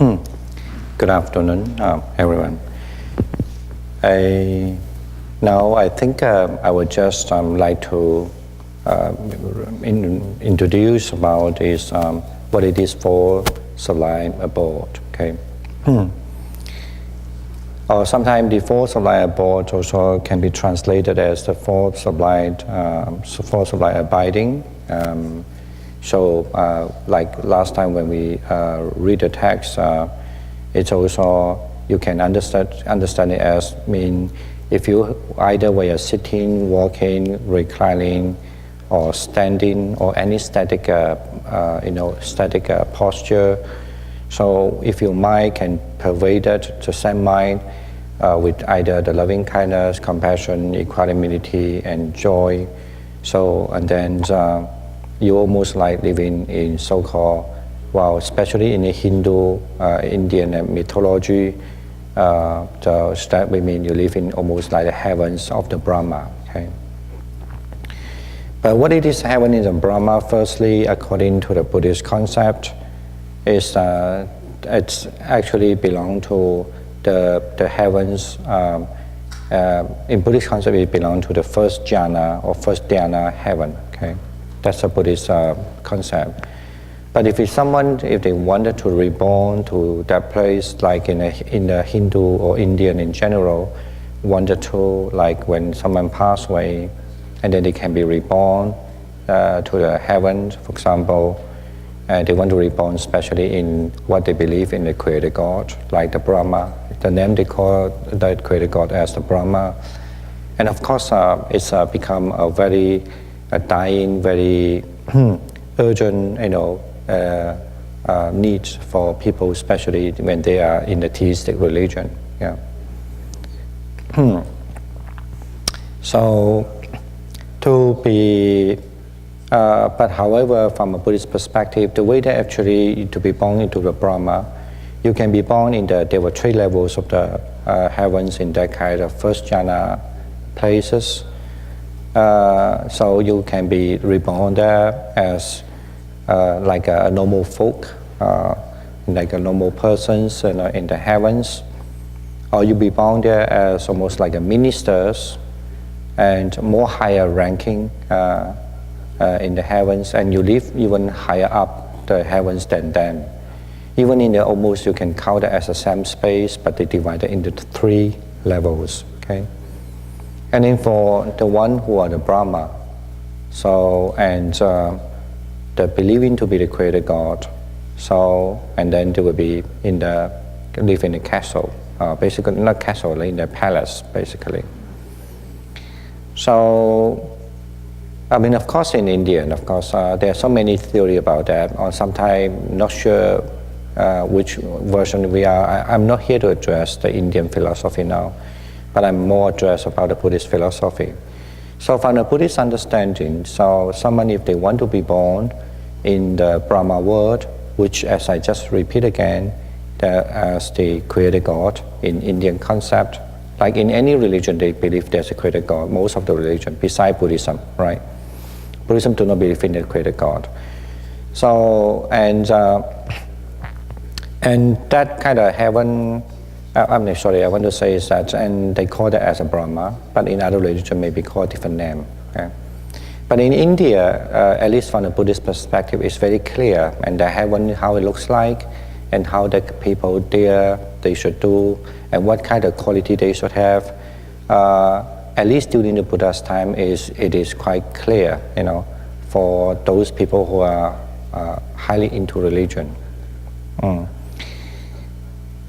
Good afternoon, everyone. I think I would just like to introduce about is what it is for sublime abode. Okay. Or sometimes the fourth sublime abode also can be translated as the fourth sublime abiding. Like last time when we read the text, it's also you can understand it as mean if you either way are sitting, walking, reclining, or standing, or any static posture. So if your mind can pervade it, the same mind with either the loving kindness, compassion, equanimity, and joy. So and then you almost like living in so-called, well, especially in the Hindu, Indian mythology, that we mean you live in almost like the heavens of the Brahma. Okay. But what it is heaven in the Brahma, firstly, according to the Buddhist concept, is it's actually belong to the heavens. In Buddhist concept, it belongs to the first jhana or first dhyana heaven. Okay, that's a Buddhist concept. But if they wanted to reborn to that place, like in the Hindu or Indian in general, wanted to, like when someone passed away, and then they can be reborn to the heavens, for example, and they want to reborn especially in what they believe in the Creator God, like the Brahma. The name they call the Creator God as the Brahma. And of course, it's become a very dying, very urgent, need for people, especially when they are in the theistic religion. Yeah. So, to be, but however, from a Buddhist perspective, the way that actually to be born into the Brahma, you can be born in there were three levels of the heavens in that kind of first jhana places. So you can be reborn there as like a normal folk, like a normal persons in the heavens, or you be born there as almost like a ministers and more higher ranking in the heavens, and you live even higher up the heavens than them. Even in the almost you can count it as the same space, but they divide it into three levels. Okay, and then for the one who are the Brahma, so and the believing to be the Creator God, so and then they will be live in a castle, basically not castle, like in the palace, basically. So, I mean, of course, in India, and of course, there are so many theories about that. Or sometimes not sure which version we are. I'm not here to address the Indian philosophy now, but I'm more addressed about the Buddhist philosophy. So from the Buddhist understanding, so someone, if they want to be born in the Brahma world, which as I just repeat again, as the Creator God in Indian concept, like in any religion they believe there's a Creator God, most of the religion, besides Buddhism, right? Buddhism do not believe in the Creator God. So, and that kind of heaven, I'm sorry, I want to say is that, and they call that as a Brahma, but in other religion may be called different name. Okay? But in India, at least from a Buddhist perspective, it's very clear, and the heaven, how it looks like, and how the people there, they should do, and what kind of quality they should have. At least during the Buddha's time, it is quite clear, for those people who are highly into religion.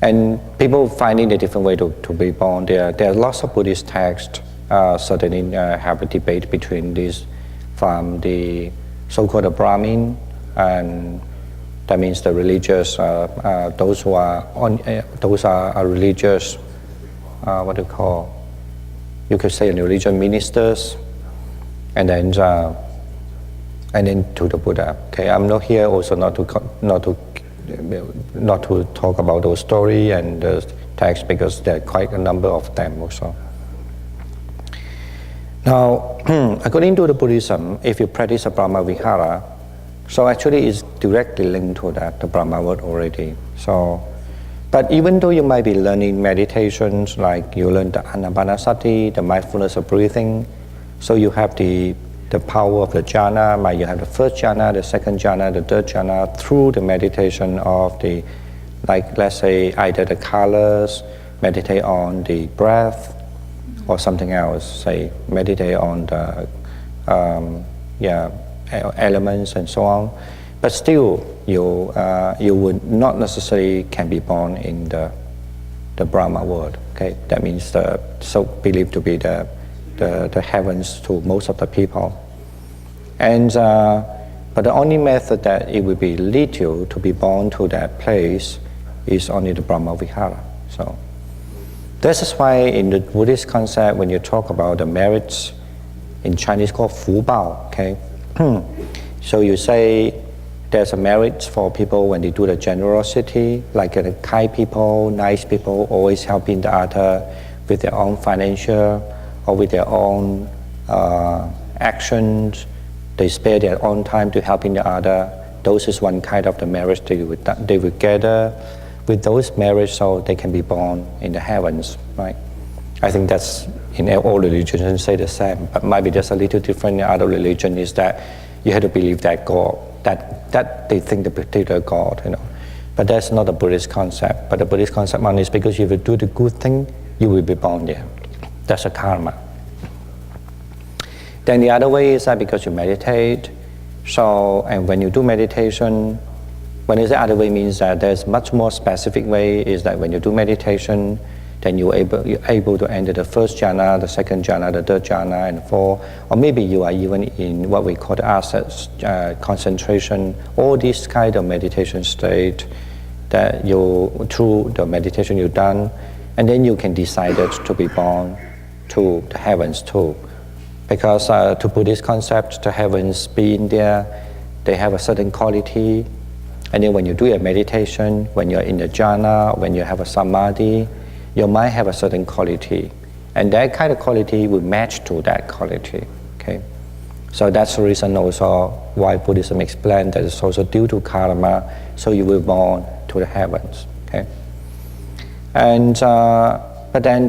And people finding a different way to be born. There are lots of Buddhist texts certainly have a debate between these, from the so-called Brahmin, and that means the religious, those who are those are religious, what do you call? You could say religious ministers, and then to the Buddha. Okay, I'm not here also not to talk about those story and the text, because there are quite a number of them also. Now, according to the Buddhism, if you practice a Brahma Vihara, so actually it's directly linked to that, the Brahma word already. So But even though you might be learning meditations, like you learn the Anapanasati, the mindfulness of breathing, so you have the power of the jhana, like you have the first jhana, the second jhana, the third jhana, through the meditation of the, like let's say either the colors, meditate on the breath, or something else, say meditate on the elements and so on. But still, you would not necessarily can be born in the Brahma world. Okay, that means so believed to be the heavens to most of the people. And but the only method that it will be lead you to be born to that place is only the Brahma Vihara. So this is why in the Buddhist concept, when you talk about the merits, in Chinese called Fu Bao. Okay, so you say there's a merit for people when they do the generosity, like the kind people, nice people, always helping the other with their own financial or with their own actions. They spare their own time to helping the other. Those is one kind of the marriage they would gather with those marriage, so they can be born in the heavens, right? I think that's in all religions say the same, but maybe there's a little different in other religion is that you have to believe that God, that they think the particular God, you know. But that's not a Buddhist concept. But the Buddhist concept one is because if you do the good thing, you will be born there. That's a karma. Then the other way is that because you meditate, so, and when you do meditation, when it's the other way means that there's much more specific way is that when you do meditation, then you're able to enter the first jhana, the second jhana, the third jhana, and fourth, or maybe you are even in what we call the assets, concentration, all these kind of meditation state that you, through the meditation you've done, and then you can decide to be born to the heavens too. Because to Buddhist concept, the heavens being there, they have a certain quality, and then when you do a meditation, when you're in the jhana, when you have a samadhi, your mind have a certain quality, and that kind of quality will match to that quality. Okay, so that's the reason also why Buddhism explained that it's also due to karma, so you will born to the heavens. Okay, and but then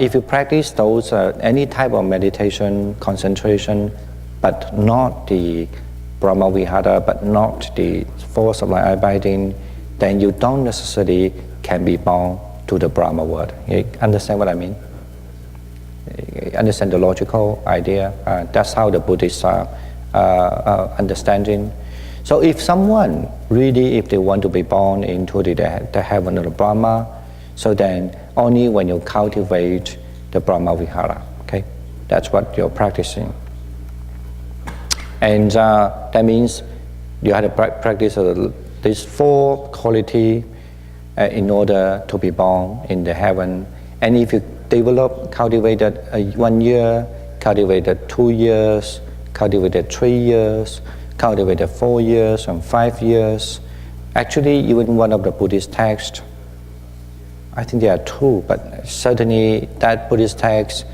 if you practice those any type of meditation, concentration, but not the Brahma Vihara, but not the force of like abiding, then you don't necessarily can be born to the Brahma world. You understand what I mean? You understand the logical idea? That's how the Buddhists are understanding. So if someone really, if they want to be born into the heaven of the Brahma, so then only when you cultivate the Brahma Vihara, okay? That's what you're practicing. And that means you have to practice these four qualities in order to be born in the heaven. And if you cultivated 1 year, cultivated 2 years, cultivated 3 years, cultivated 4 years and 5 years, actually even one of the Buddhist texts, I think there are two, but certainly that Buddhist text,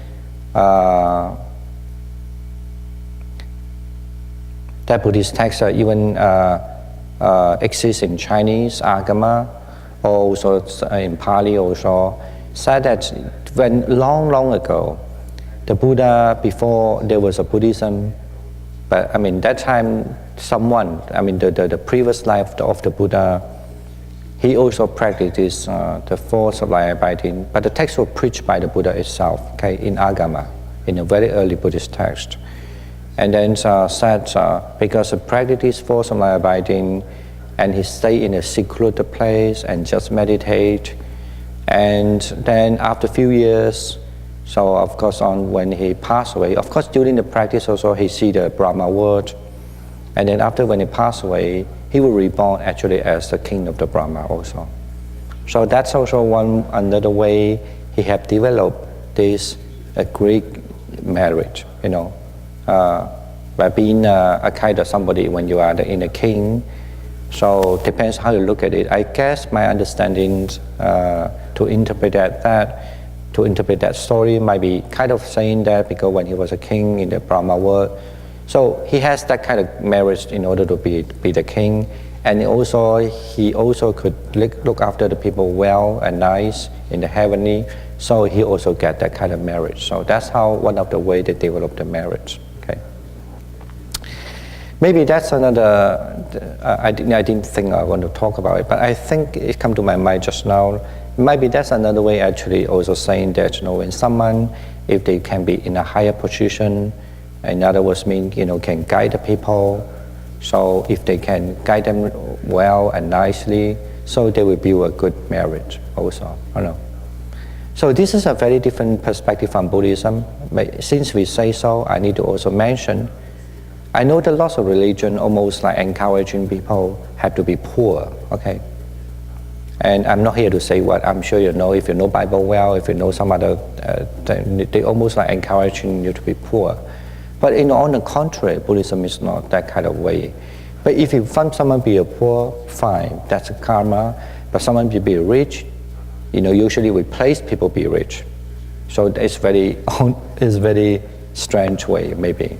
even exists in Chinese, Agama, also in Pali also, said that when long ago, the Buddha, before there was a Buddhism, but I mean that time someone, I mean the previous life of the Buddha, he also practiced the force of like abiding, but the text was preached by the Buddha itself, okay, in Agama, in a very early Buddhist text. And then said because he practiced force of like abiding, and he stayed in a secluded place and just meditate. And then after a few years, so of course when he passed away, of course during the practice also he see the Brahma world. And then after when he passed away, he will reborn actually as the king of the Brahma also. So that's also another way he have developed this Greek marriage, you know, by being a kind of somebody when you are the inner king. So depends how you look at it. I guess my understanding to interpret that story might be kind of saying that because when he was a king in the Brahma world, so he has that kind of marriage in order to be the king, And also, he also could look after the people well and nice in the heavenly. So he also get that kind of marriage. So that's how one of the way they develop the marriage. Okay. Maybe that's another. I didn't think I want to talk about it, but I think it come to my mind just now. Maybe that's another way actually also saying that, you know, when someone, if they can be in a higher position, in other words, mean, you know, can guide the people. So if they can guide them well and nicely, so they will build a good marriage also. I don't know. So this is a very different perspective from Buddhism. But since we say so, I need to also mention, I know that lots of religion almost like encouraging people have to be poor, okay? And I'm not here to say what I'm sure you know. If you know Bible well, if you know some other, they almost like encouraging you to be poor. But on the contrary, Buddhism is not that kind of way. But if you find someone be a poor, fine, that's a karma. But someone be rich, you know, usually we place people be rich. So it's very strange way, maybe.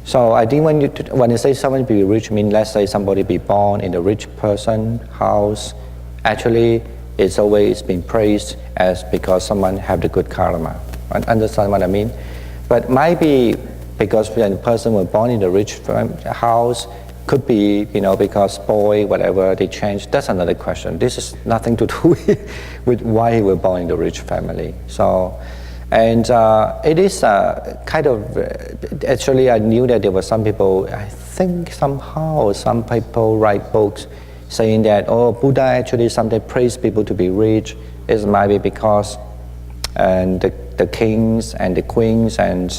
So I think when you say someone be rich, mean let's say somebody be born in a rich person house, actually it's always been praised as because someone have the good karma. Understand what I mean? But maybe because when a person was born in a rich house, could be, you know, because boy, whatever, they changed. That's another question. This is nothing to do with why he was born in a rich family. So, and it is kind of, actually I knew that there were some people, I think somehow some people write books saying that, oh, Buddha actually sometimes praised people to be rich. It might be because and the kings and the queens and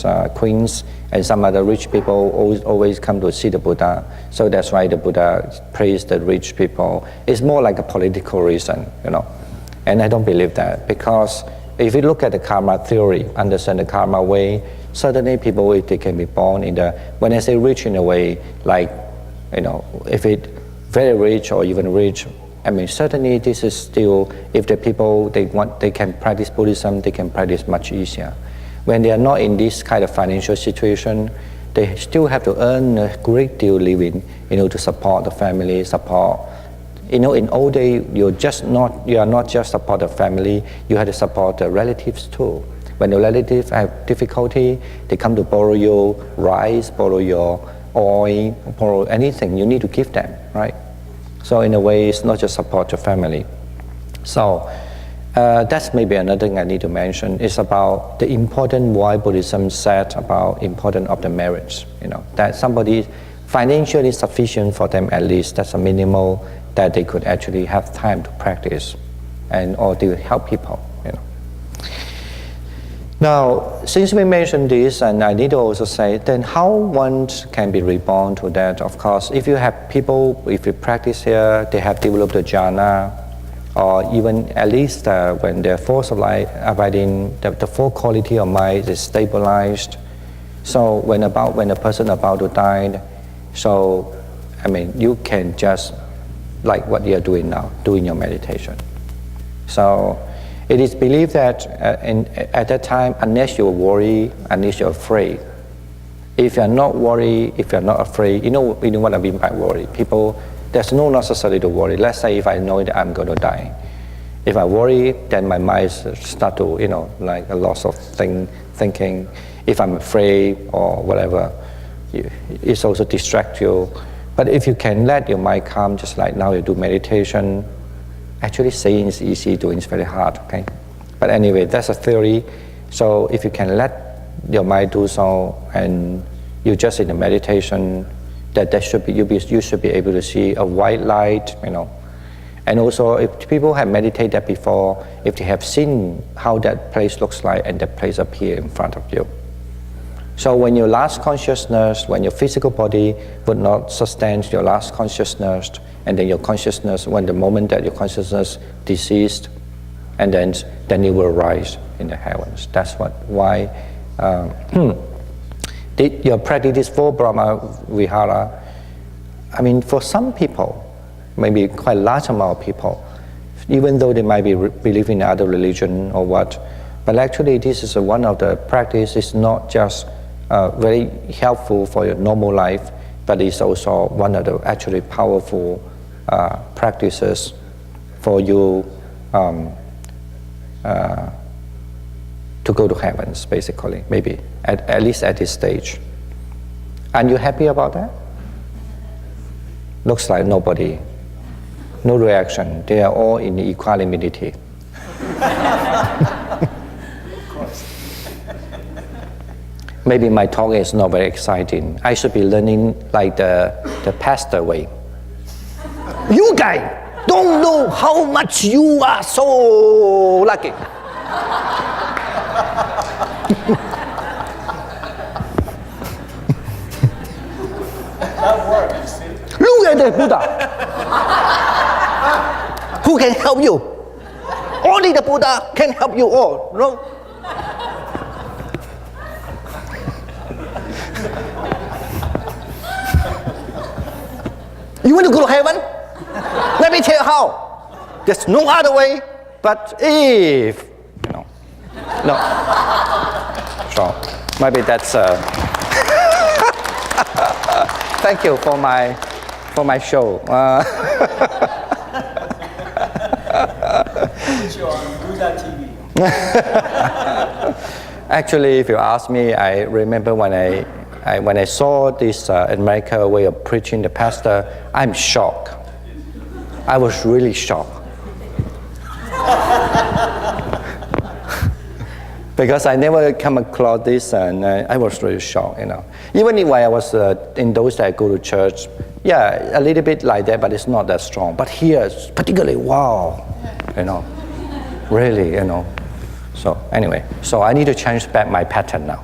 some other rich people always come to see the Buddha. So that's why the Buddha praised the rich people. It's more like a political reason, you know. And I don't believe that, because if you look at the karma theory, understand the karma way, certainly people, if they can be born in the, when I say rich in a way, like, you know, if it very rich or even rich, I mean, certainly this is still, if the people, they can practice Buddhism, they can practice much easier. When they are not in this kind of financial situation, they still have to earn a great deal living, you know, to support the family, support. You know, in old days, you are not just support the family, you have to support the relatives too. When the relatives have difficulty, they come to borrow your rice, borrow your oil, borrow anything, you need to give them, right? So in a way, it's not just support your family. So that's maybe another thing I need to mention. It's about the important why Buddhism said about importance of the marriage. You know, that somebody financially sufficient for them, at least that's a minimal that they could actually have time to practice, and or to help people. You know. Now, since we mentioned this, and I need to also say, then how one can be reborn to that? Of course, if you have people, if you practice here, they have developed a jhana, or even at least when their force of life, abiding, the full quality of mind is stabilized. So when a person about to die, so I mean, you can just like what you are doing now, doing your meditation. So it is believed that at that time, unless you worry, unless you're afraid, if you're not worried, if you're not afraid, you know what I mean by worry. People, there's no necessity to worry. Let's say if I know that I'm going to die. If I worry, then my mind start to, you know, like a loss of thinking. If I'm afraid or whatever, it's also distract you. But if you can let your mind calm, just like now you do meditation, actually saying is easy, doing is very hard, okay? But anyway, that's a theory. So if you can let your mind do so, and you just in the meditation, that should be, you should be able to see a white light, you know. And also, if people have meditated before, if they have seen how that place looks like and that place appear in front of you. So when your last consciousness, when your physical body would not sustain your last consciousness, and then your consciousness, when the moment that your consciousness deceased, and then you will rise in the heavens. That's why your practice for Brahma Vihara. I mean, for some people, maybe quite large amount of people, even though they might be believing in other religion or what, but actually this is one of the practice. It's not just very helpful for your normal life. but it's also one of the actually powerful practices for you to go to heavens, basically, maybe, at least at this stage. Are you happy about that? Looks like nobody, no reaction. They are all in equanimity. Maybe my talk is not very exciting. I should be learning like the pastor way. You guys don't know how much you are so lucky. That works. Look at the Buddha. Who can help you? Only the Buddha can help you all. No? You want to go to heaven? Let me tell you how. There's no other way, but if, no. So maybe that's. Thank you for my show. Put you on Buddha TV. Actually, if you ask me, I remember when I saw this American way of preaching, the pastor, I'm shocked. I was really shocked. Because I never come across this, and I was really shocked, you know. Even if I was in those that I go to church, yeah, a little bit like that, but it's not that strong. But here, particularly, wow, you know, really, you know. So anyway, so I need to change back my pattern now.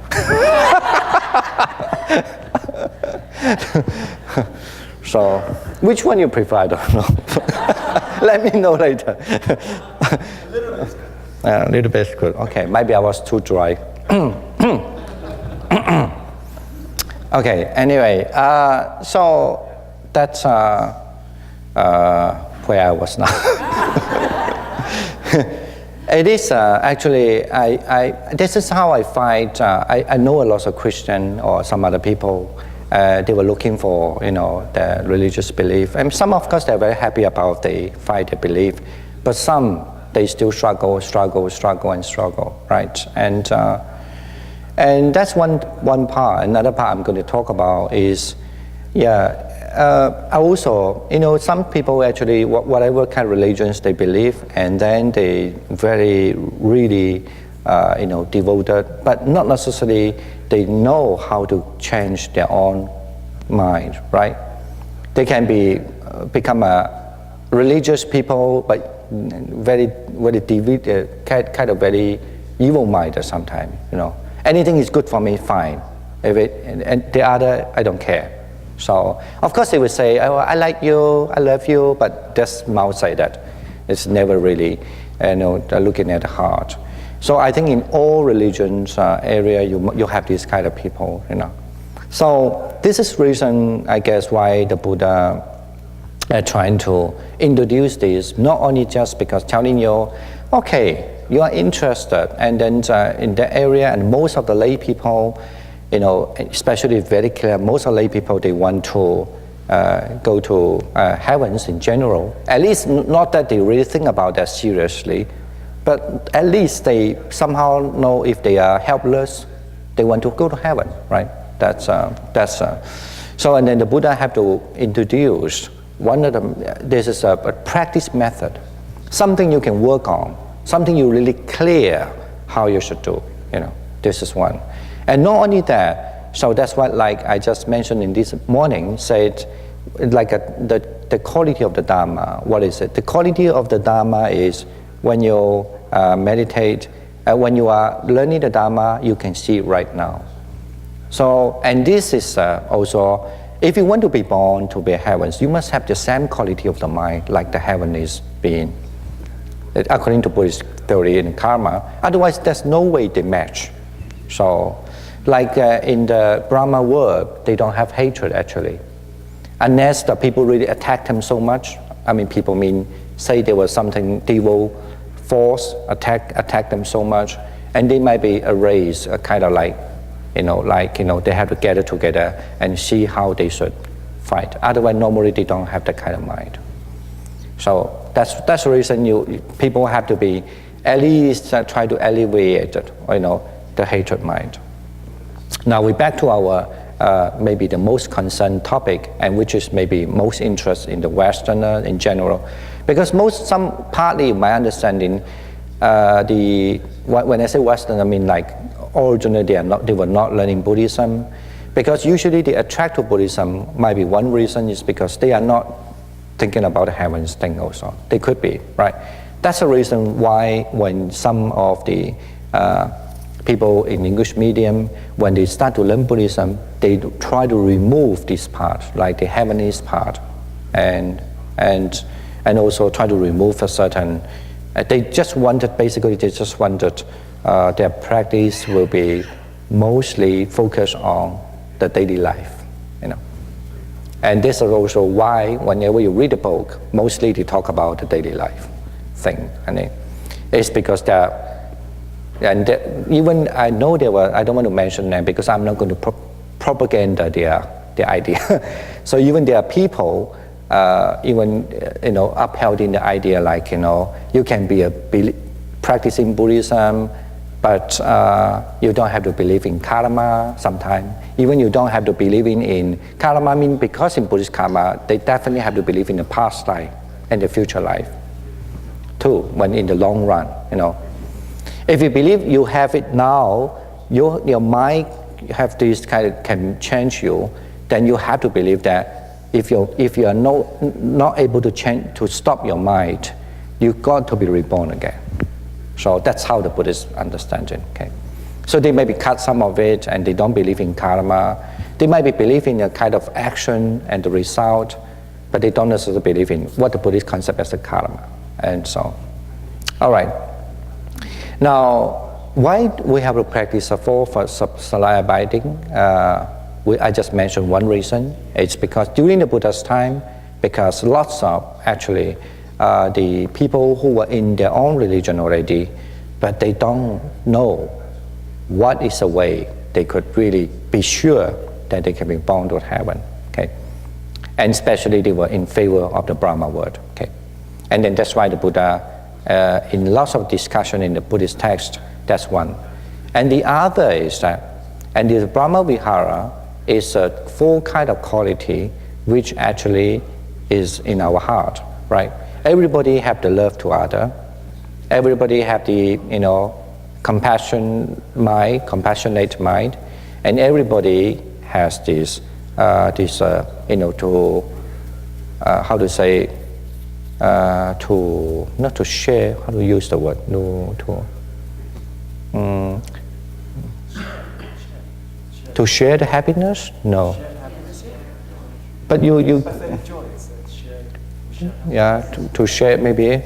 So, which one you prefer? I don't know. Let me know later. A little bit is good. Okay, maybe I was too dry. Okay, anyway, so that's where I was now. It is actually, this is how I find, I know a lot of Christian or some other people, they were looking for, you know, their religious belief. And some, of course, they're very happy about they find their belief, but some, they still struggle, right? And that's one part. Another part I'm going to talk about is, I also, you know, some people actually, whatever kind of religions they believe, and then they very, really, you know, devoted, but not necessarily they know how to change their own mind, right? They can become a religious people, but very deviated, kind of very evil-minded sometimes, you know. Anything is good for me, fine. If and the other, I don't care. So, of course, they would say, oh, I like you, I love you, but just mouth say that. It's never really, you know, looking at the heart. So I think in all religions area, you have these kind of people, you know. So this is reason, I guess, why the Buddha trying to introduce this, not only just because telling you, okay, you are interested, and then in that area, and most of the lay people, you know, especially very clear, most of the lay people, they want to go to heavens in general. At least not that they really think about that seriously, but at least they somehow know if they are helpless, they want to go to heaven, right? So, and then the Buddha have to introduce one of them. This is a practice method, something you can work on, something you really clear how you should do. You know, this is one, and not only that. So that's what, like I just mentioned in this morning, said, like the quality of the Dharma. What is it? The quality of the Dharma is when you meditate, when you are learning the Dharma, you can see it right now. So, and this is also, if you want to be born to be heavens, you must have the same quality of the mind like the heavenly being, according to Buddhist theory and karma. Otherwise, there's no way they match. So, like in the Brahma world, they don't have hatred actually, unless the people really attack them so much. I mean, people say there was something evil force attack them so much, and they might be erased, kind of like, they have to gather together and see how they should fight. Otherwise, normally they don't have that kind of mind. So that's the reason people have to be at least try to alleviate the hatred mind. Now we're back to our maybe the most concerned topic, and which is maybe most interest in the Westerner in general, because partly my understanding, when I say Western, I mean like originally they were not learning Buddhism, because usually they attract to Buddhism might be one reason is because they are not thinking about the heavens thing also. They could be, right? That's the reason why when some of the people in English medium, when they start to learn Buddhism, they try to remove this part, like the heavenly part, and also try to remove a certain. They just wanted their practice will be mostly focused on the daily life, And this is also why whenever you read a book, mostly they talk about the daily life thing. And it's because even I know I don't want to mention them because I'm not going to propaganda their idea. So even there are people upholding the idea like, you can be practicing Buddhism, but you don't have to believe in karma sometimes. Even you don't have to believe in karma, means because in Buddhist karma, they definitely have to believe in the past life and the future life too, when in the long run, If you believe you have it now, your mind have this can change you, then you have to believe that if you are not able to stop your mind, you got to be reborn again. So that's how the Buddhists understand it. Okay, so they maybe cut some of it, and they don't believe in karma. They might be believing in a kind of action and the result, but they don't necessarily believe in what the Buddhist concept as a karma. And so, all right. Now, why we have to practice for salaya abiding? I just mentioned one reason. It's because during the Buddha's time, because lots of actually the people who were in their own religion already, but they don't know what is a way they could really be sure that they can be born to heaven. Okay, and especially they were in favor of the Brahma word. Okay, and then that's why the Buddha, in lots of discussion in the Buddhist text, that's one. And the other is that, and the Brahma Vihara is a full kind of quality which actually is in our heart, right? Everybody have the love to other. Everybody have the compassionate mind, and everybody has this how to say to not to share. How to use the word? No, to share the happiness? No. But you yeah, to share maybe.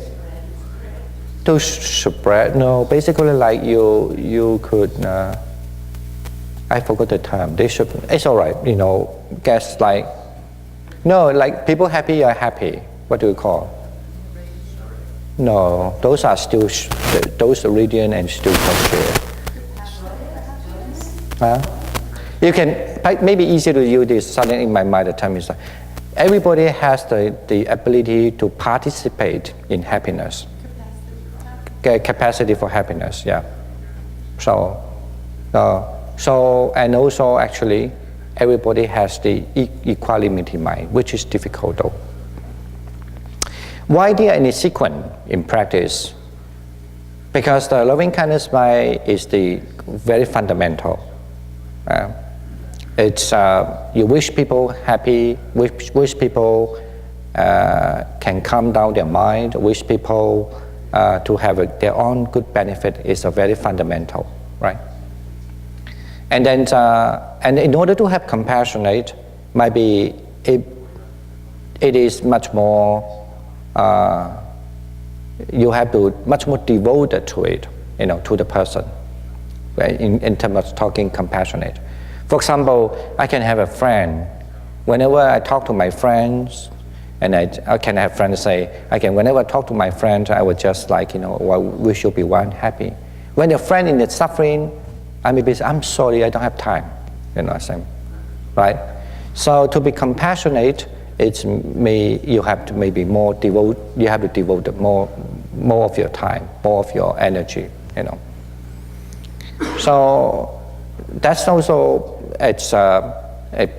To spread, no. Basically, like you could. I forgot the term. They should. It's all right, Guess like, no, like people happy are happy. What do you call? No, those are still those Iridian and still share. You can maybe easier to use this. Something in my mind. The term is like, everybody has the ability to participate in happiness. Capacity for happiness, yeah. So and also actually, everybody has the equanimity mind, which is difficult though. Why there any sequence in practice? Because the loving kindness mind is the very fundamental. It's you wish people happy, wish people can calm down their mind, wish people to have their own good benefit is a very fundamental, right? And then, and in order to have compassionate, maybe it is much more. You have to much more devoted to it, to the person. Right? In terms of talking compassionate. For example, I can have a friend. Whenever I talk to my friends. And I can have friends say, whenever I talk to my friends, I would just like, we should be one happy. When your friend in the suffering, I may be, I'm sorry, I don't have time. Right? So to be compassionate, you have to devote more of your time, more of your energy, you know. So that's also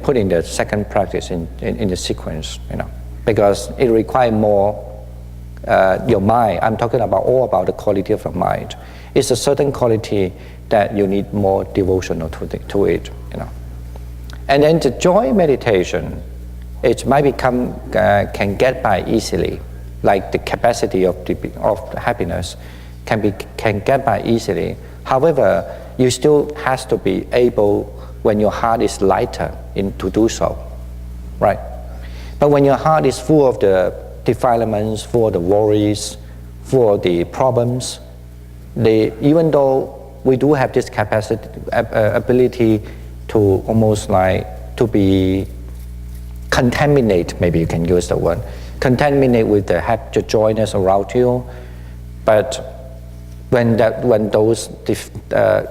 put in the second practice in the sequence, you know, because it requires more your mind. I'm talking all about the quality of the mind. It's a certain quality that you need more devotional to it, you know. And then the joy meditation, it might can get by easily, like the capacity of happiness can get by easily. However, you still has to be able, when your heart is lighter, to do so, right? But when your heart is full of the defilements, full of the worries, full of the problems, even though we do have this capacity, ability to almost like to be contaminate, maybe you can use the word, contaminate with the joyness around you, but when those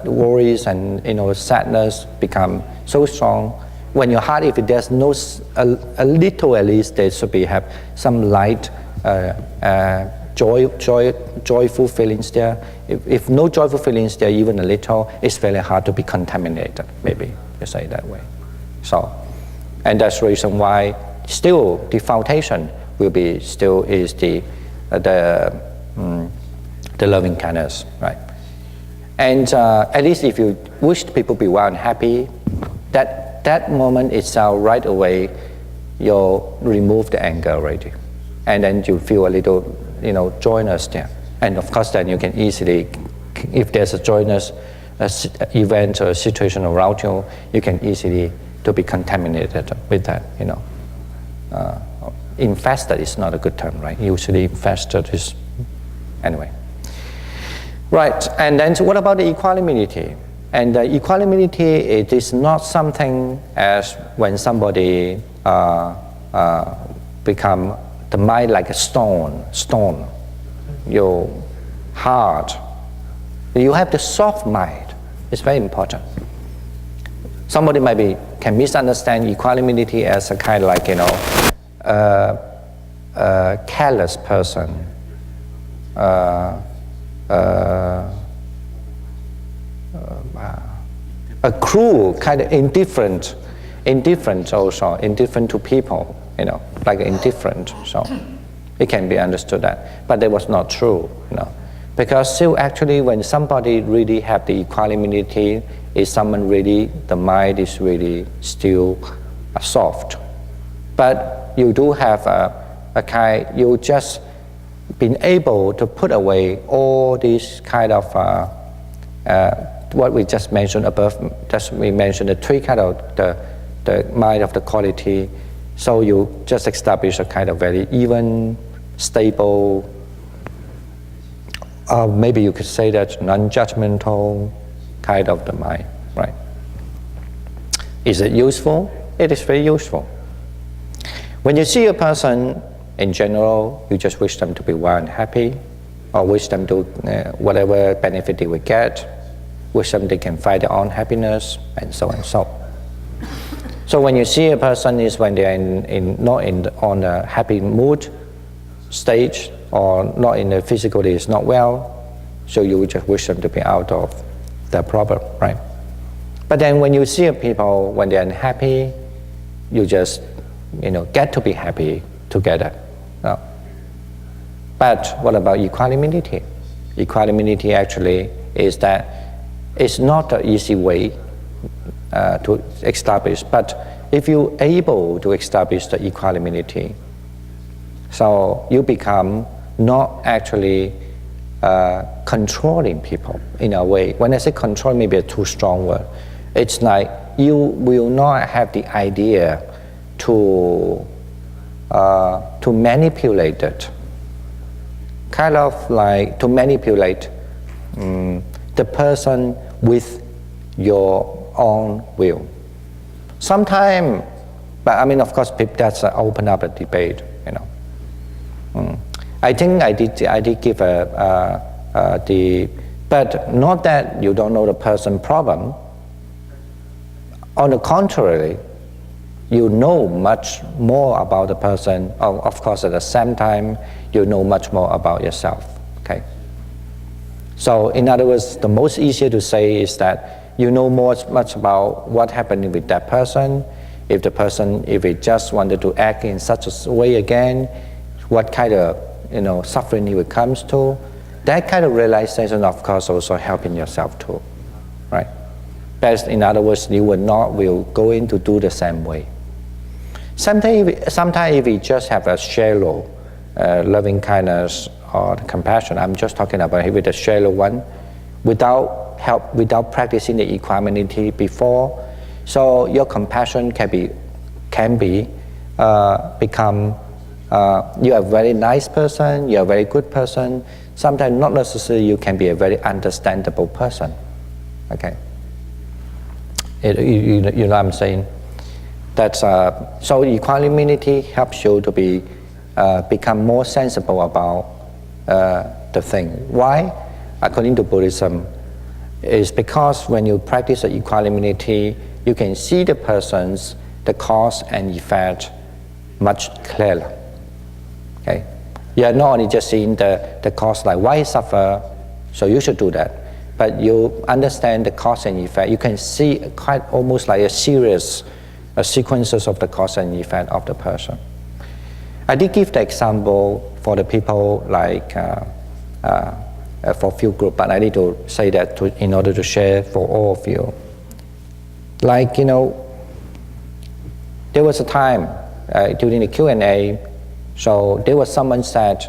worries and sadness become so strong, when your heart, if there's a little at least, there should have some light, joyful feelings there. If no joyful feelings there, even a little, it's very hard to be contaminated. Maybe you say it that way. So, and that's the reason why still the foundation will be still is the loving kindness, right? And at least if you wish people to be well and happy, that moment itself, right away, you'll remove the anger already. And then you feel a little, joyness there. And of course, then you can easily, if there's a joyness event or situation around you, you can easily to be contaminated with that, Infested is not a good term, right? Usually infested is, anyway. Right, and then what about the equanimity? And the equanimity, it is not something as when somebody become the mind like a stone, your heart. You have the soft mind. It's very important. Somebody can misunderstand equanimity as a kind of like, a careless person. A cruel, kind of indifferent also, indifferent to people, like indifferent. So it can be understood that, but that was not true, because still actually when somebody really have the equanimity, is someone really, the mind is really still soft. But you do have you just been able to put away all these kind of what we just mentioned above. We mentioned the three kind of the mind of the quality. So you just establish a kind of very even, stable, maybe you could say that non-judgmental kind of the mind, right? Is it useful? It is very useful. When you see a person, in general, you just wish them to be well and happy, or wish them to whatever benefit they will get, wish them they can find their own happiness, and so and so. So when you see a person is when they are on a happy mood stage, or not in the physically is not well, so you would just wish them to be out of the problem, right? But then when you see people when they are unhappy, you just get to be happy together. No. But what about equanimity? Equanimity actually is that it's not an easy way to establish, but if you're able to establish the equanimity, so you become not actually controlling people in a way. When I say control, maybe a too strong word. It's like you will not have the idea to manipulate it. Kind of like to manipulate the person with your own will. Sometimes, but I mean, of course, that's open up a debate, I think I did give but not that you don't know the person's problem. On the contrary, you know much more about the person. Of course, at the same time, you know much more about yourself. Okay. So, in other words, the most easier to say is that you know much about what happened with that person. If he just wanted to act in such a way again, what kind of suffering he comes to. That kind of realization, of course, also helping yourself too, right? But in other words, you will go in to do the same way. Sometimes if we just have a shallow loving kindness or compassion, I'm just talking about with a shallow one, without practicing the equanimity before, so your compassion can become you're a very nice person, you're a very good person. Sometimes not necessarily you can be a very understandable person. Okay. You know what I'm saying? That's so equanimity helps you to become more sensible about the thing. Why? According to Buddhism, is because when you practice the equanimity, you can see the cause and effect much clearer. Okay, you are not only just seeing the cause, like why suffer, so you should do that, but you understand the cause and effect. You can see quite almost like a series, sequences of the cause and effect of the person. I did give the example for the people like for a few groups, but I need to say that in order to share for all of you. Like, there was a time during the Q&A, so there was someone said,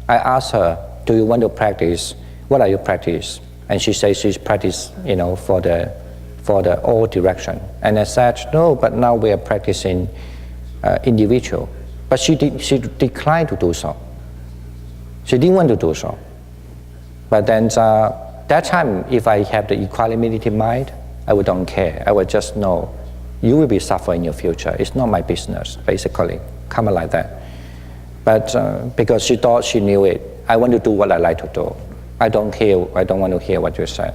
I asked her, do you want to practice? What are you practice? And she says she's practice, for the all direction. And I said, no, but now we are practicing individual. But she declined to do so. She didn't want to do so. But then that time, if I have the equanimity mind, I would don't care. I would just know you will be suffering in your future. It's not my business, basically, kind of like that. But because she thought she knew it, I want to do what I like to do. I don't care. I don't want to hear what you said.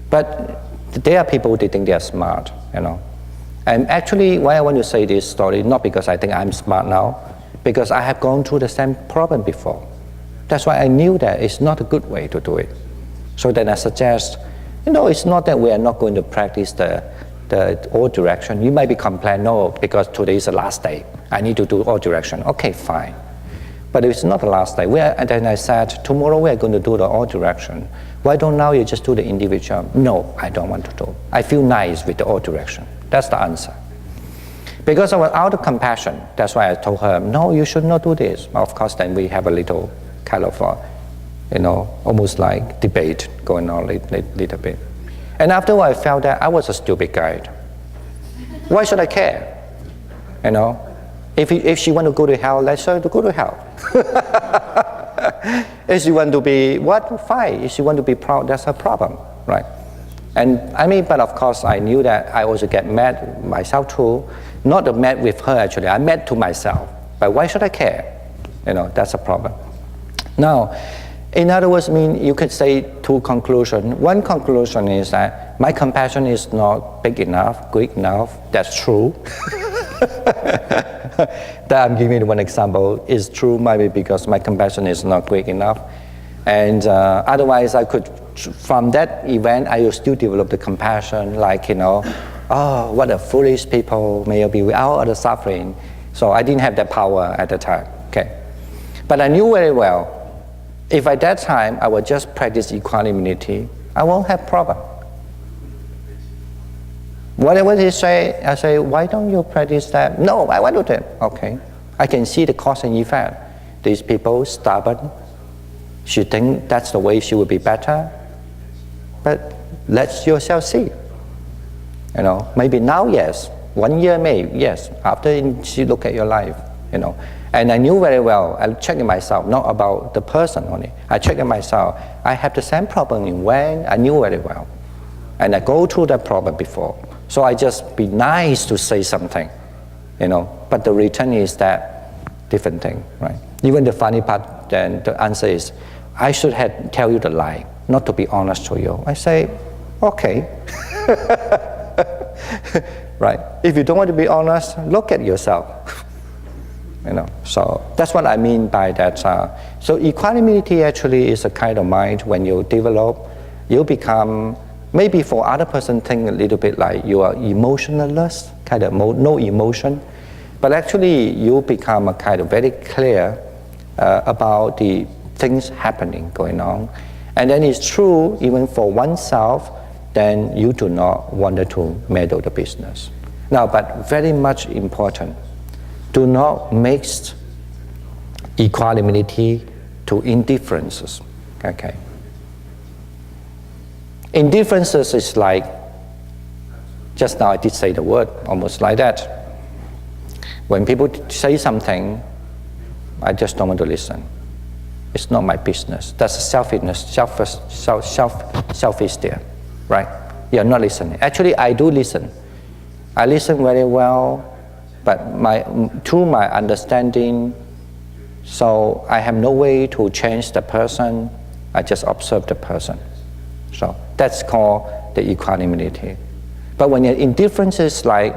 But there are people who think they are smart, And actually, why I want to say this story, not because I think I'm smart now, because I have gone through the same problem before. That's why I knew that it's not a good way to do it. So then I suggest, it's not that we are not going to practice the all direction. You might be complaining, no, because today is the last day. I need to do all direction. Okay, fine. But it's not the last day. And then I said, tomorrow we are going to do the all direction. Why don't now you just do the individual? No, I don't want to do. I feel nice with the all direction. That's the answer. Because I was out of compassion. That's why I told her, no, you should not do this. Of course, then we have a little kind of, almost like debate going on a little bit. And after I felt that I was a stupid guy. Why should I care? If she want to go to hell, let her to go to hell. If she want to be fine. If she want to be proud, that's her problem, right? And but of course, I knew that I also get mad myself too. Not mad with her actually. I mad to myself. But why should I care? That's a problem. Now, in other words, you could say two conclusions. One conclusion is that my compassion is not big enough, quick enough. That's true. That I'm giving one example is true, maybe because my compassion is not quick enough. And otherwise, I could, from that event, I will still develop the compassion, like, oh, what a foolish people, may be without other suffering. So I didn't have that power at the time. Okay. But I knew very well, if at that time I would just practice equanimity, I won't have problem. Whatever they say, I say, why don't you practice that? No, I want to do it. Okay. I can see the cause and effect. These people stubborn. She think that's the way she will be better. But let yourself see. Maybe now, yes. 1 year, maybe, yes. After she look at your life, And I knew very well, I checked myself, not about the person only. I checked myself. I have the same problem in when I knew very well. And I go through that problem before. So I just be nice to say something, But the return is that different thing, right? Even the funny part, then the answer is, I should have tell you the lie, not to be honest to you. I say, okay. right? If you don't want to be honest, look at yourself. So that's what I mean by that. So equanimity actually is a kind of mind when you develop, you become, maybe for other person think a little bit like you are emotionless, kind of no emotion, but actually you become a kind of very clear about the things happening, going on. And then it's true even for oneself, then you do not want to meddle the business. Now, but very much important, do not mix equanimity to indifferences, okay? Indifferences is like, just now I did say the word, almost like that. When people say something, I just don't want to listen. It's not my business. That's selfishness, selfish there, right? You're not listening. Actually, I do listen. I listen very well, but through my understanding, so I have no way to change the person. I just observe the person. So that's called the equanimity. But when you're indifferent, it's like,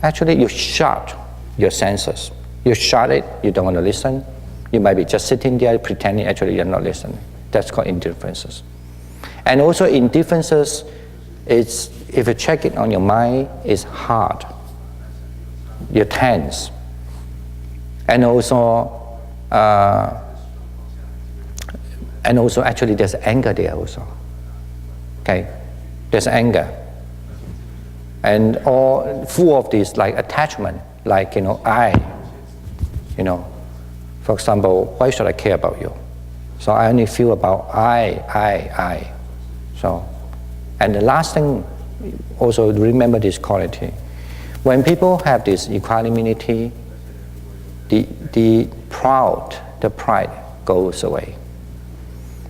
actually you shut your senses. You shut it, you don't want to listen. You might be just sitting there pretending actually you're not listening. That's called indifferences. And also indifferences, it's, if you check it on your mind, it's hard. You're tense. And also actually there's anger there also. Okay? There's anger. And all full of this like attachment, like, for example, why should I care about you? So I only feel about I. So, and the last thing, also remember this quality. When people have this equanimity, the pride goes away.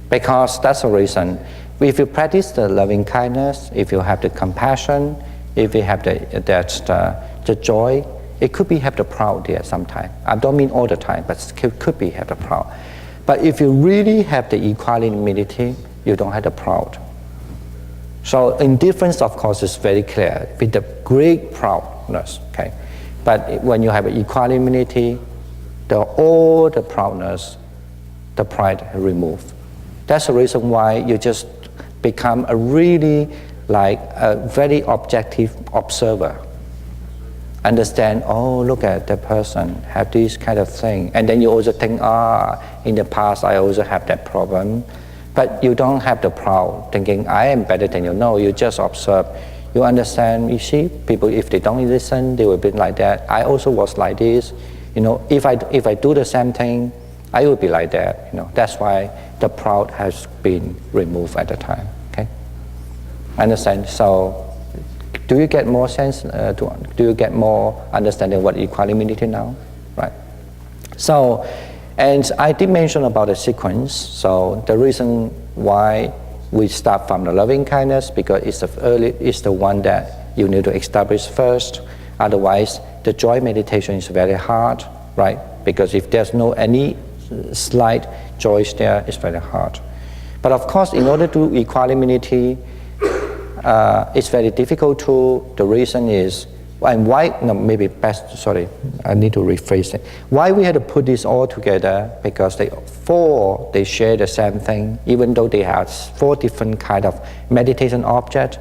Because that's the reason. If you practice the loving kindness, if you have the compassion, if you have the joy, it could be have the proud there sometime. I don't mean all the time, but it could be have the proud. But if you really have the equanimity, you don't have the proud. So indifference, of course, is very clear with the great proudness. Okay, but when you have equanimity, all the proudness, the pride removed. That's the reason why you just become a really like a very objective observer. Understand, oh, look at the person, have this kind of thing. And then you also think, in the past I also have that problem. But you don't have the proud, thinking, I am better than you. No, you just observe. You understand, you see, people, if they don't listen, they will be like that. I also was like this. If I do the same thing, I will be like that. That's why the proud has been removed at the time. Okay? Understand? So, do you get more sense? Do you get more understanding what equanimity now? Right. So, and I did mention about the sequence. So the reason why we start from the loving kindness, because it's the one that you need to establish first. Otherwise, the joy meditation is very hard, right? Because if there's no any slight joy there, it's very hard. But of course, in order to do equanimity, it's very difficult to. The reason is, and why? No, maybe best. Sorry, I need to rephrase it. Why we had to put this all together? Because they share the same thing, even though they have 4 different kind of meditation object,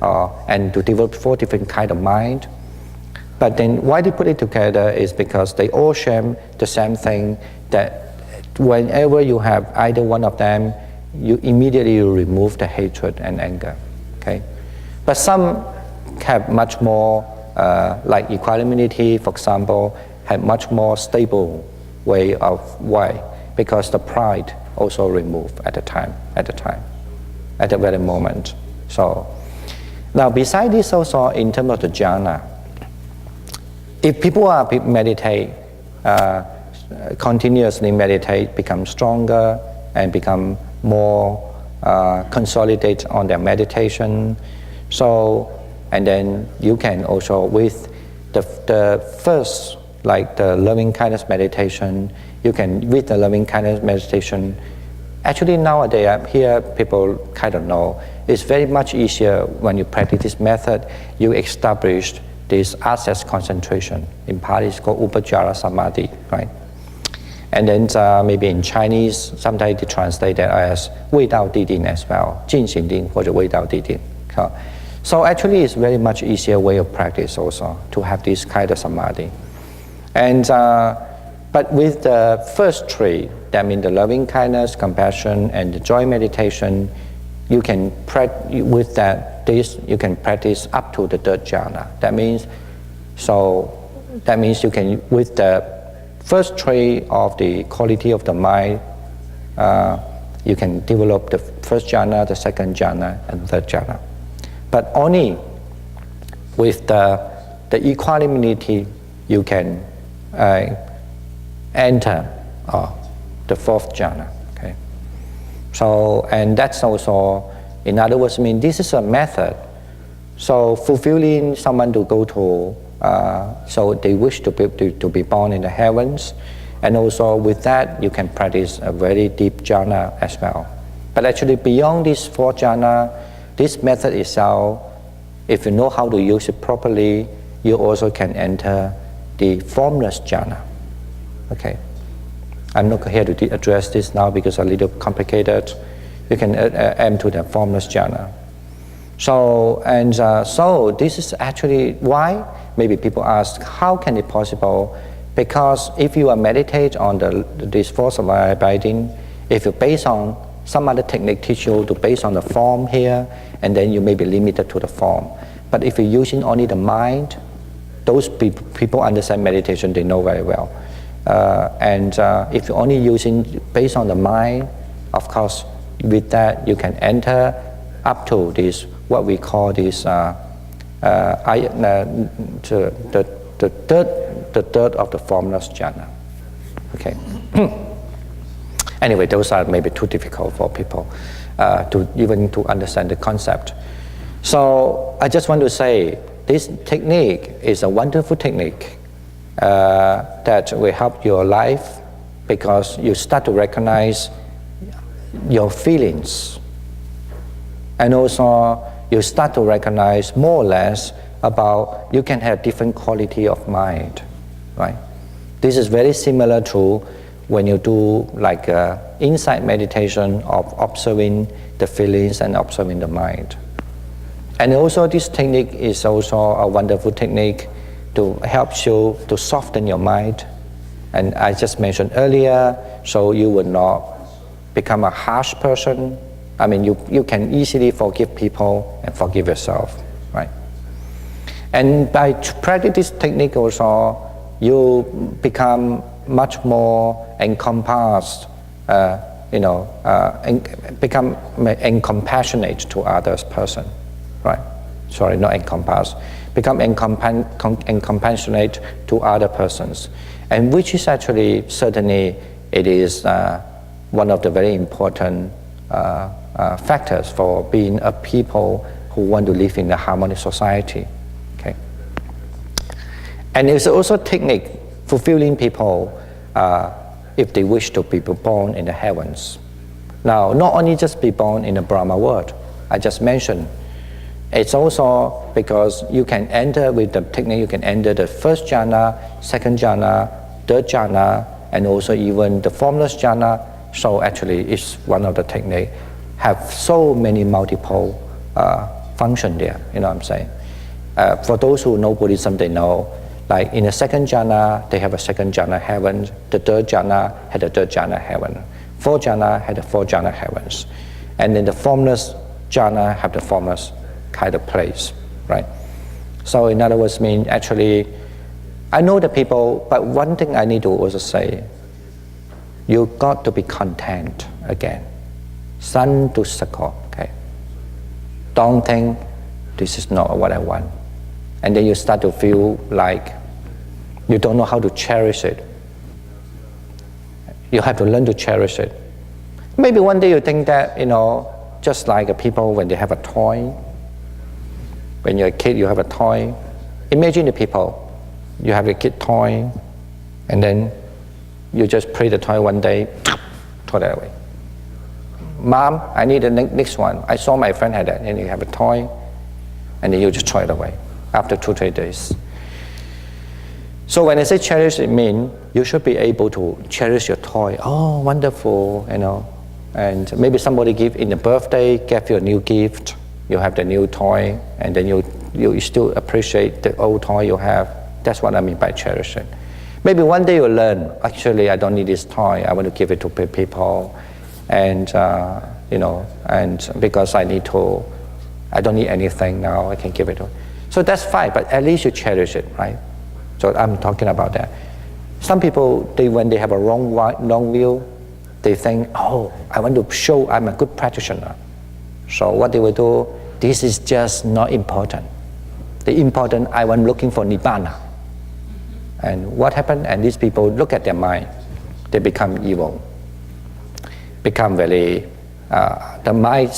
and to develop 4 different kind of mind. But then why they put it together is because they all share the same thing. That whenever you have either one of them, you immediately remove the hatred and anger. Okay, but some have much more, like equanimity, for example, have much more stable way of why, because the pride also removed at the very moment. So now, beside this, also in terms of the jhana, if people are continuously meditate, become stronger and become more consolidate on their meditation. So, and then you can also with the first, like the loving kindness meditation, you can with the loving kindness meditation, Actually, nowadays, here people kind of know, it's very much easier when you practice this method, you establish this access concentration. In Pali, it's called Upajjhara Samadhi, right? And then maybe in Chinese, sometimes they translate that as 味道地定 as well, 进行定或者味道地定. So actually, it's very much easier way of practice also to have this kind of samadhi. And but with the first three, that means the loving kindness, compassion, and the joy meditation, you can with that you can practice up to the third jhana. That means you can with the first three of the quality of the mind, you can develop the first jhana, the second jhana, and the third jhana. But only with the equanimity you can enter the fourth jhana. Okay. So, and that's also, in other words, I mean, this is a method. So fulfilling someone to go to, so they wish to be born in the heavens, and also with that you can practice a very deep jhana as well. But actually beyond this four jhana, this method itself, if you know how to use it properly, you also can enter the formless jhana. Okay, I'm not here to address this now because it's a little complicated. You can aim to the formless jhana. So so this is actually why maybe people ask, how can it possible? Because if you are meditate on this force of abiding, if you base on some other technique teach you to base on the form here, and then you may be limited to the form. But if you're using only the mind, those people understand meditation, they know very well. If you're only using based on the mind, of course, with that you can enter up to this, what we call this, the third of the formless jhana. Okay. Anyway, those are maybe too difficult for people to understand the concept. So I just want to say this technique is a wonderful technique that will help your life, because you start to recognize your feelings, and also you start to recognize more or less about you can have different quality of mind, right? This is very similar to when you do like insight meditation of observing the feelings and observing the mind. And also this technique is also a wonderful technique to help you to soften your mind. And I just mentioned earlier, so you will not become a harsh person. I mean, you can easily forgive people and forgive yourself, right? And by practicing this technique also, you become much more encompassed, become compassionate to others person, right? Sorry, not encompass. Become compassionate to other persons, and which is actually certainly it is one of the very important factors for being a people who want to live in a harmonious society. Okay, and it's also technique fulfilling people if they wish to be born in the heavens. Now, not only just be born in the Brahma world, I just mentioned, it's also because you can enter with the technique, you can enter the first jhana, second jhana, third jhana, and also even the formless jhana. So actually it's one of the techniques have so many multiple function there, you know what I'm saying? For those who know Buddhism, they know, like in the second jhana, they have a second jhana heaven, the third jhana had a third jhana heaven, fourth jhana had a fourth jhana heavens, and then the formless jhana have the formless kind of place, right? So in other words, mean actually, I know the people, but one thing I need to also say, you got to be content again. Santussako, okay? Don't think this is not what I want. And then you start to feel like you don't know how to cherish it. You have to learn to cherish it. Maybe one day you think that, just like people when they have a toy, when you're a kid, you have a toy. Imagine the people, you have a kid toy, and then you just play the toy one day, throw that away. Mom, I need the next one. I saw my friend had that, and you have a toy, and then you just throw it away after 2-3 days. So when I say cherish, it means you should be able to cherish your toy. Oh, wonderful, you know. And maybe somebody give in a birthday, gave you a new gift. You have the new toy, and then you still appreciate the old toy you have. That's what I mean by cherishing. Maybe one day you'll learn, actually, I don't need this toy. I want to give it to people. And, you know, and because I don't need anything now, I can give it to. So that's fine, but at least you cherish it, right? So I'm talking about that. Some people, when they have a wrong view, they think, oh, I want to show I'm a good practitioner. So what they will do, this is just not important. The important, I'm looking for Nibbana. And what happened? And these people look at their mind, they become evil, become very, the mind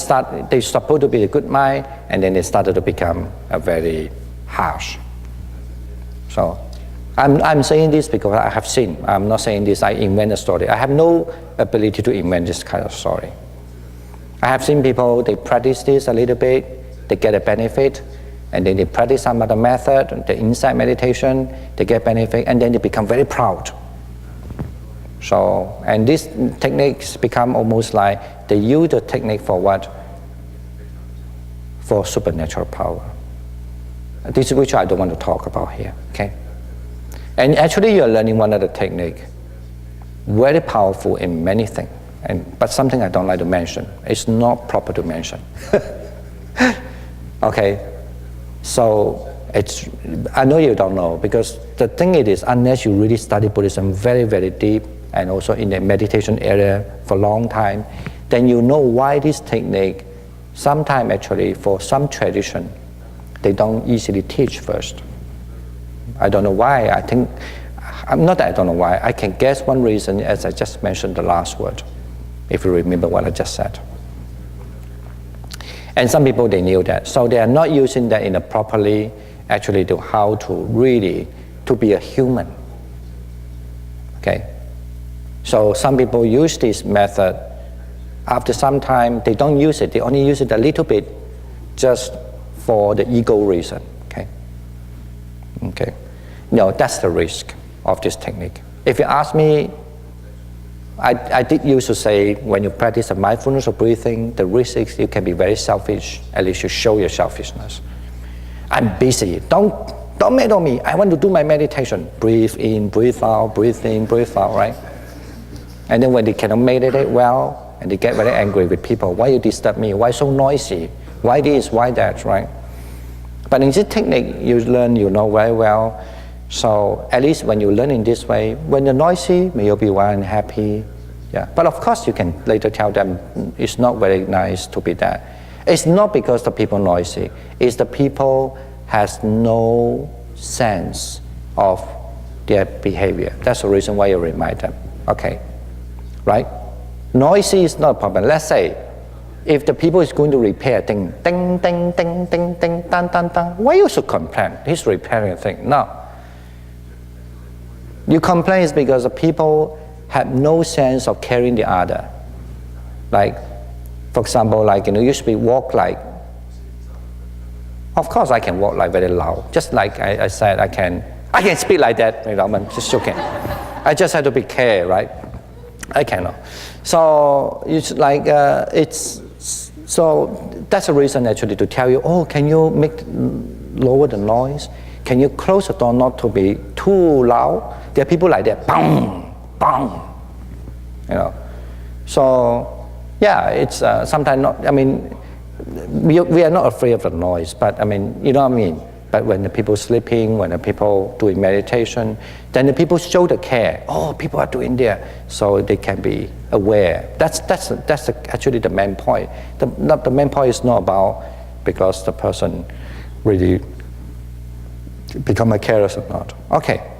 they're supposed to be a good mind, and then they started to become a very harsh. So I'm saying this because I have seen. I'm not saying this, I invent a story. I have no ability to invent this kind of story. I have seen people, they practice this a little bit, they get a benefit, and then they practice some other method, the insight meditation, they get benefit, and then they become very proud. So, and these techniques become almost like, they use the technique for what? For supernatural power. This is which I don't want to talk about here, okay? And actually you're learning one other technique, very powerful in many things, but something I don't like to mention. It's not proper to mention. Okay, so I know you don't know, because the thing it is, unless you really study Buddhism very, very deep, and also in the meditation area for a long time, then you know why this technique, sometimes actually for some tradition, they don't easily teach first. I don't know why. I think, not that I don't know why, I can guess one reason, as I just mentioned the last word, if you remember what I just said. And some people, they knew that. So they are not using that in a properly, actually, to how to really, to be a human. Okay? So some people use this method. After some time, they don't use it. They only use it a little bit just for the ego reason. Okay? Okay. No, that's the risk of this technique. If you ask me, I did used to say when you practice the mindfulness of breathing, the risk is you can be very selfish, at least you show your selfishness. I'm busy, don't meddle me, I want to do my meditation. Breathe in, breathe out, right? And then when they cannot meditate well, and they get very angry with people, why you disturb me, why so noisy, why this, why that, right? But in this technique, you learn, you know very well. So at least when you learn in this way, when you're noisy, may you be well and happy. Yeah. But of course you can later tell them it's not very nice to be that. It's not because the people noisy, it's the people has no sense of their behavior. That's the reason why you remind them. Okay. Right? Noisy is not a problem. Let's say if the people is going to repair thing, ding, ding, ding, ding, ding, dun, dun, dun, why you should complain? He's repairing a thing. No. You complain is because the people have no sense of caring the other. Like, for example, like, you should be walk like, of course I can walk like very loud. Just like I said, I can speak like that, I'm just joking. I just have to be care, right? I cannot. So it's like, so that's a reason actually to tell you, oh, can you lower the noise? Can you close the door not to be too loud? There are people like that, bang, bang, So, yeah, it's sometimes not, I mean, we are not afraid of the noise, but I mean, you know what I mean? But when the people sleeping, when the people doing meditation, then the people show the care. Oh, people are doing there, so they can be aware. That's actually the main point. The main point is not about because the person really become a careless or not. Okay.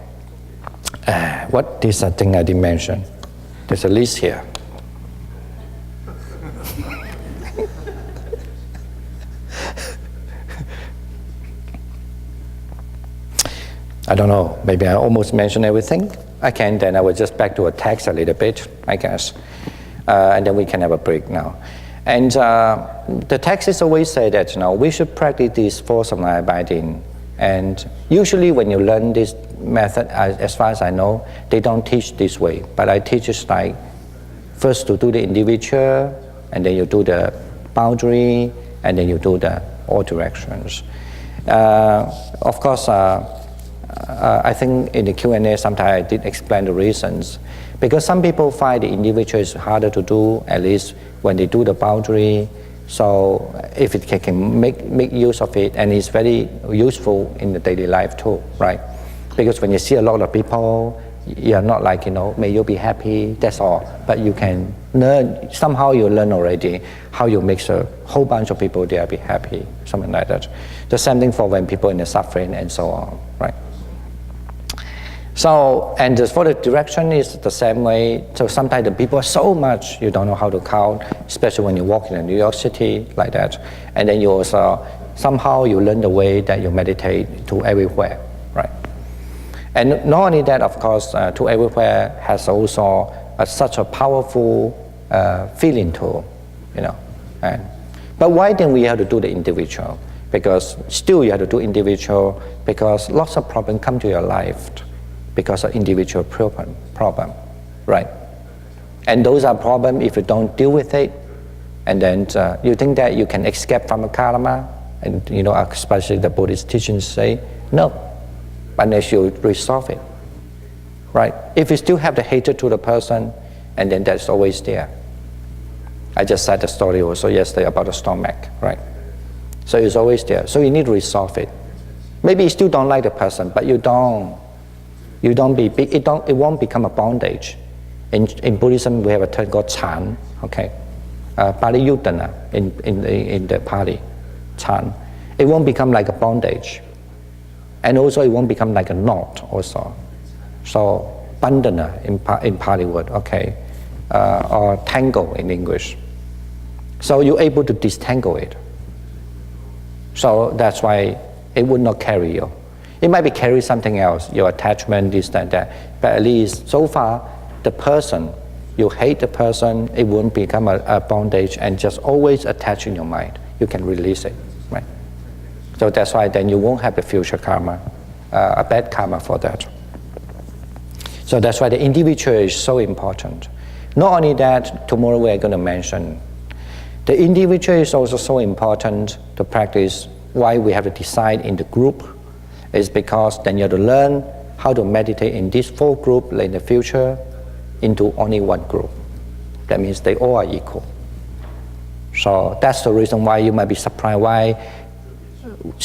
What is a thing I didn't mention? There's a list here. I don't know, maybe I almost mentioned everything. I can, then I will just back to a text a little bit, I guess. and then we can have a break now. And the texts always say that we should practice this force of non-abiding. And usually when you learn this method, as far as I know, they don't teach this way. But I teach it like first to do the individual, and then you do the boundary, and then you do the all directions. Of course, I think in the Q&A sometimes I did explain the reasons. Because some people find the individual is harder to do, at least when they do the boundary. So if it can make use of it, and it's very useful in the daily life too, right? Because when you see a lot of people, you're not like, may you be happy, that's all. But you can learn, somehow you learn already how you make a whole bunch of people there be happy, something like that. The same thing for when people in the suffering and so on, right? So, and for the direction is the same way. So sometimes the people are so much, you don't know how to count, especially when you walk in New York City like that. And then you also, somehow you learn the way that you meditate to everywhere, right? And not only that, of course, to everywhere has also such a powerful feeling too, But why then we have to do the individual? Because still you have to do individual because lots of problems come to your life because of individual problem, right? And those are problems if you don't deal with it, and then you think that you can escape from a karma, and especially the Buddhist teachings say, no, unless you resolve it, right? If you still have the hatred to the person, and then that's always there. I just said the story also yesterday about the stomach, right? So it's always there. So you need to resolve it. Maybe you still don't like the person, but it won't become a bondage. In Buddhism, we have a term called Chan, okay? Pali Yutana in the Pali, Chan. It won't become like a bondage. And also it won't become like a knot also. So bandhana in Pali word, okay? Or tangle in English. So you're able to disentangle it. So that's why it would not carry you. It might be carry something else, your attachment, this, that, but at least so far, the person, you hate the person, it won't become a bondage and just always attach in your mind. You can release it, right? So that's why then you won't have the future karma, a bad karma for that. So that's why the individual is so important. Not only that, tomorrow we're going to mention, the individual is also so important to practice. Why we have to decide in the group is because then you have to learn how to meditate in these 4 groups in the future into only 1 group. That means they all are equal. So that's the reason why you might be surprised why,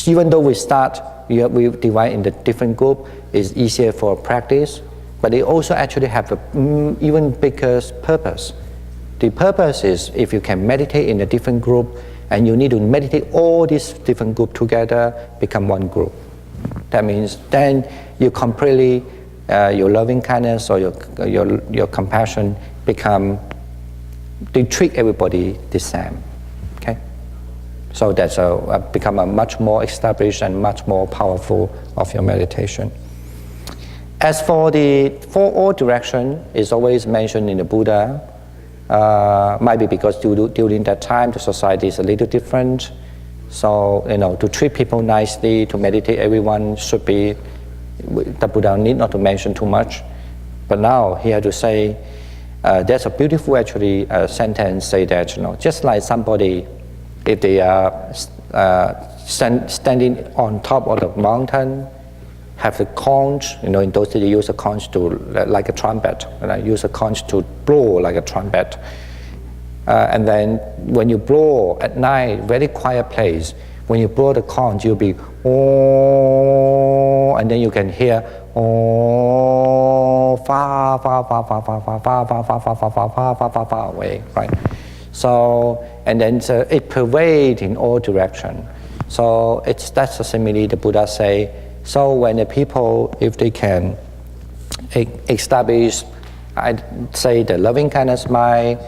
even though we divide in the different group, it's easier for practice, but they also actually have an even bigger purpose. The purpose is if you can meditate in a different group, and you need to meditate all these different groups together, become 1 group. That means then you completely, your loving kindness or your compassion they treat everybody the same, okay? So that's become a much more established and much more powerful of your meditation. As for the 4 all direction, is always mentioned in the Buddha. Might be because during that time the society is a little different. So, to treat people nicely, to meditate, everyone should be, the Buddha need not to mention too much. But now he had to say, there's a beautiful actually sentence say that, just like somebody, if they are standing on top of the mountain, have the conch, in those days they use a conch to, like a trumpet, and I use a conch to blow like a trumpet. And then when you blow at night, very quiet place, when you blow the conch, you'll be, oh, and then you can hear, oh, far, far, far, far, far, far, far, far, far, far, far, far, far, far, far, far away, right? So, and then it pervades in all directions. So that's the simile the Buddha say. So when the people, if they can establish, I'd say the loving kindness mind,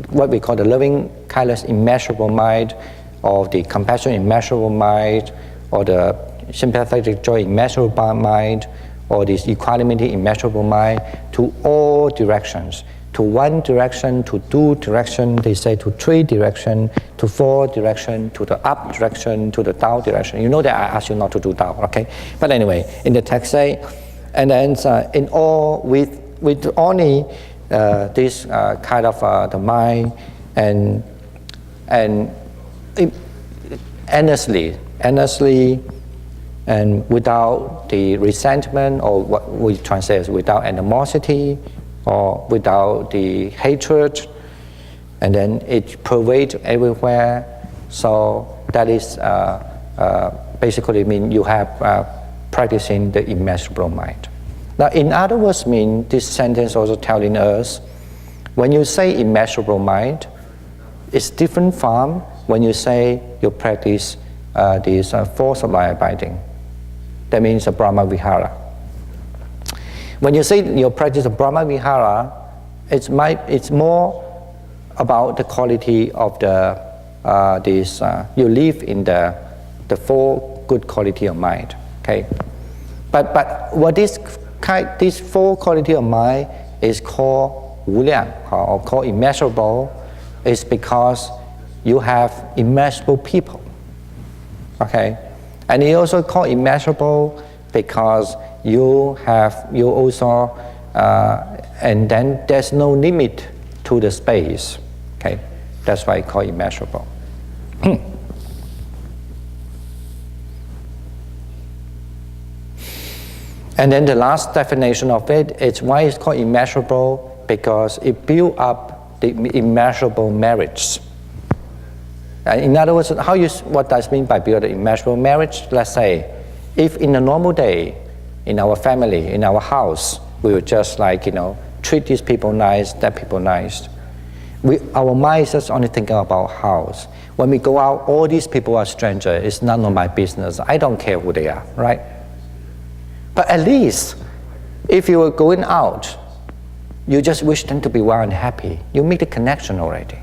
what we call the loving kindness immeasurable mind, or the compassion immeasurable mind, or the sympathetic joy immeasurable mind, or this equanimity immeasurable mind, to all directions, to 1 direction, to 2 direction, they say to 3 direction, to 4 direction, to the up direction, to the down direction. You know that I asked you not to do down, okay? But anyway, in the text say, and then in all, with only this kind of the mind and endlessly, and without the resentment, or what we translate as without animosity, or without the hatred, and then it pervades everywhere. So that is basically mean you have practicing the immeasurable mind. Now, in other words, mean this sentence also telling us, when you say immeasurable mind, it's different from when you say you practice this force of abiding. That means a Brahma Vihara. When you say you practice a Brahma Vihara, it's more about the quality of the you live in the 4 good quality of mind. Okay, but what this 4 quality of mind is called Wu Liang, or called immeasurable, is because you have immeasurable people. Okay, and it also called immeasurable because you also and then there's no limit to the space. Okay, that's why it's called immeasurable. And then the last definition of it is why it's called immeasurable, because it builds up the immeasurable merits. In other words, what does it mean by build an immeasurable marriage? Let's say, if in a normal day, in our family, in our house, we would just treat these people nice, that people nice. Our mind is just only thinking about house. When we go out, all these people are strangers. It's none of my business. I don't care who they are, right? But at least, if you are going out, you just wish them to be well and happy. You make the connection already.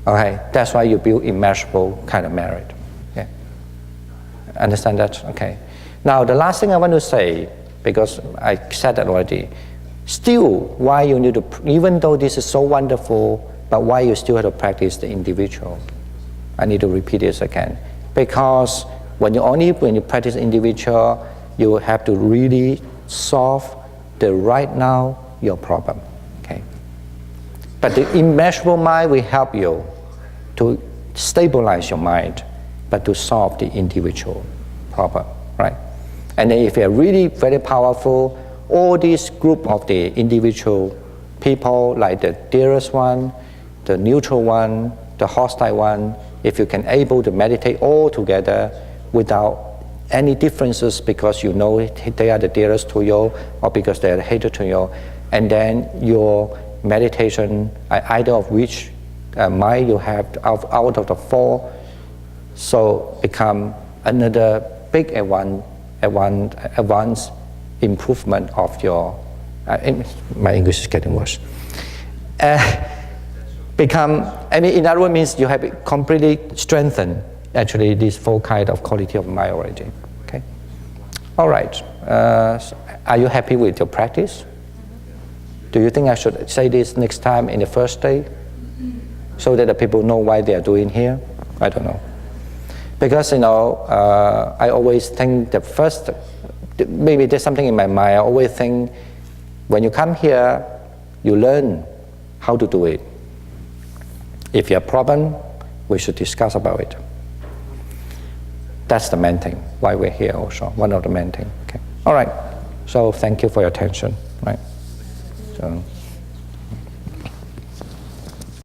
Okay, that's why you build immeasurable kind of marriage. Okay, understand that? Okay. Now the last thing I want to say, because I said that already, still why you need to, even though this is so wonderful, but why you still have to practice the individual? I need to repeat this again, because when you practice individual, you have to really solve the right now your problem. Okay. But the immeasurable mind will help you to stabilize your mind, but to solve the individual problem, right? And then if you're really very powerful, all this group of the individual people, like the dearest one, the neutral one, the hostile one, if you can able to meditate all together without any differences, because you know they are the dearest to you, or because they are hated to you, and then your meditation, either of which mind you have out of the 4, so become another big advanced improvement of your. My English is getting worse. In other words, means you have completely strengthened actually these 4 kind of quality of mind already. Okay. All right. Are you happy with your practice? Do you think I should say this next time in the first day, so that the people know why they are doing here? I don't know. Because I always think the first, maybe there's something in my mind. I always think when you come here, you learn how to do it. If you have a problem, we should discuss about it. That's the main thing, why we're here also, one of the main things. Okay. All right, so thank you for your attention. Right. So.